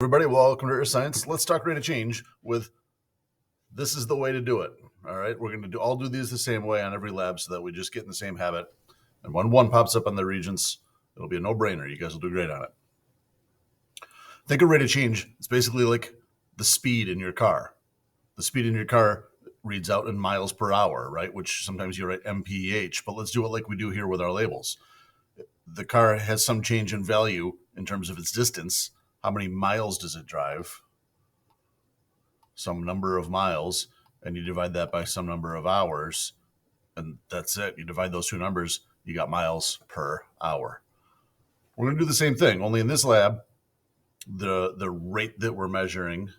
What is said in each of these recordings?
Everybody, welcome to Earth Science. Let's talk rate of change with this is the way to do it. All right, we're going to all do these the same way on every lab so that we just get in the same habit. And when one pops up on the Regents, it'll be a no-brainer. You guys will do great on it. Think of rate of change. It's basically like the speed in your car. The speed in your car reads out in miles per hour, right? Which sometimes you write mph, but let's do it like we do here with our labels. The car has some change in value in terms of its distance. How many miles does it drive? Some number of miles, and you divide that by some number of hours, and that's it. You divide those two numbers, you got miles per hour. We're going to do the same thing, only in this lab, the rate that we're measuring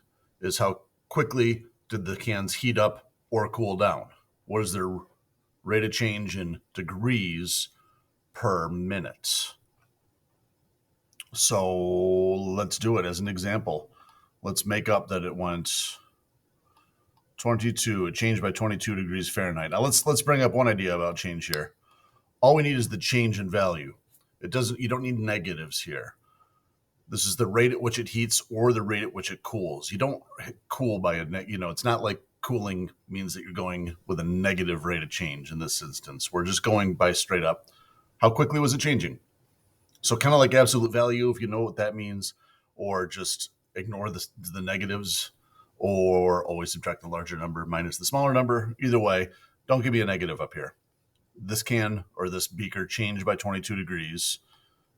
is how quickly did the cans heat up or cool down. What is their rate of change in degrees per minute? So let's do it as an example. Let's make up that it went 22. It changed by 22 degrees Fahrenheit. Now let's bring up one idea about change here. All we need is the change in value. You don't need negatives here. This is the rate at which it heats or the rate at which it cools. You don't cool by it's not like cooling means that you're going with a negative rate of change in this instance. We're just going by straight up. How quickly was it changing? So kind of like absolute value, if you know what that means, or just ignore the negatives, or always subtract the larger number minus the smaller number. Either way, don't give me a negative up here. This can or this beaker changed by 22 degrees,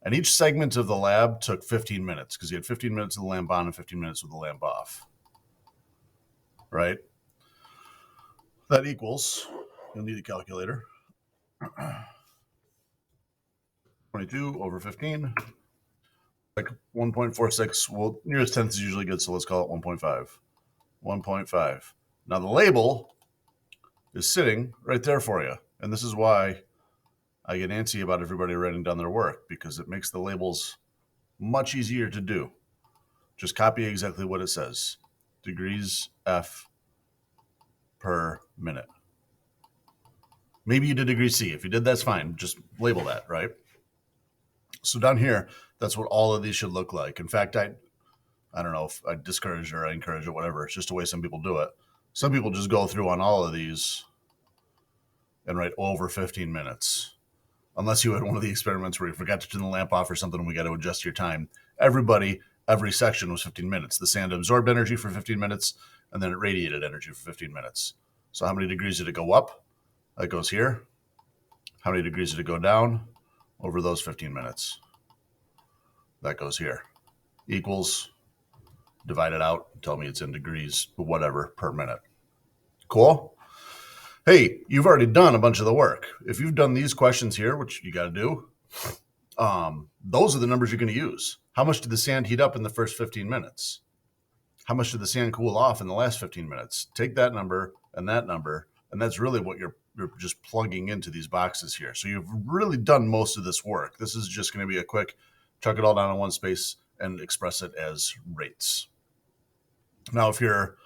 and each segment of the lab took 15 minutes because you had 15 minutes with the lamp on and 15 minutes with the lamp off, right? That equals, you'll need a calculator, 22 over 15, like 1.46. Well, nearest tenth is usually good, so let's call it 1.5. 1.5. Now the label is sitting right there for you. And this is why I get antsy about everybody writing down their work, because it makes the labels much easier to do. Just copy exactly what it says. Degrees F per minute. Maybe you did degree C. If you did, that's fine. Just label that, right? So down here, that's what all of these should look like. In fact, I don't know if I discourage or I encourage it, whatever. It's just the way some people do it. Some people just go through on all of these and write over 15 minutes. Unless you had one of the experiments where you forgot to turn the lamp off or something and we got to adjust your time. Every section was 15 minutes. The sand absorbed energy for 15 minutes, and then it radiated energy for 15 minutes. So how many degrees did it go up? That goes here. How many degrees did it go down over those 15 minutes? That goes here. Equals, divide it out, tell me it's in degrees, whatever, per minute. Cool? Hey, you've already done a bunch of the work. If you've done these questions here, which you got to do, those are the numbers you're going to use. How much did the sand heat up in the first 15 minutes? How much did the sand cool off in the last 15 minutes? Take that number, and that's really what you're just plugging into these boxes here. So you've really done most of this work. This is just going to be a quick chuck it all down in one space and express it as rates. Now, if you're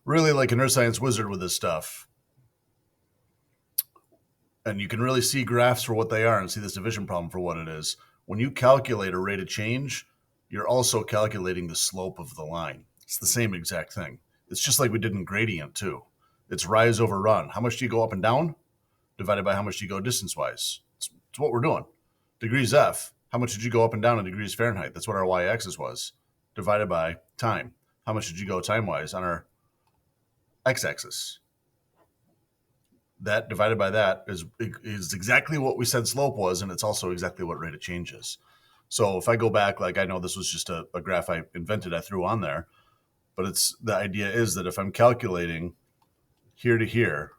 really like an earth science wizard with this stuff, and you can really see graphs for what they are and see this division problem for what it is, when you calculate a rate of change, you're also calculating the slope of the line. It's the same exact thing. It's just like we did in gradient too. It's rise over run. How much do you go up and down? Divided by how much do you go distance-wise. It's what we're doing. Degrees F. How much did you go up and down in degrees Fahrenheit? That's what our y-axis was. Divided by time. How much did you go time-wise on our x-axis? That divided by that is exactly what we said slope was, and it's also exactly what rate of change is. So if I go back, like I know this was just a graph I invented, I threw on there, but the idea is that if I'm calculating here to here,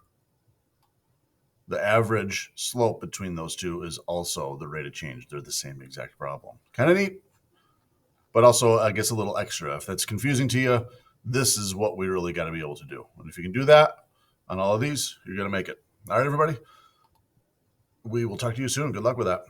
the average slope between those two is also the rate of change. They're the same exact problem. Kind of neat, but also I guess a little extra. If that's confusing to you, this is what we really got to be able to do. And if you can do that on all of these, you're going to make it. All right, everybody. We will talk to you soon. Good luck with that.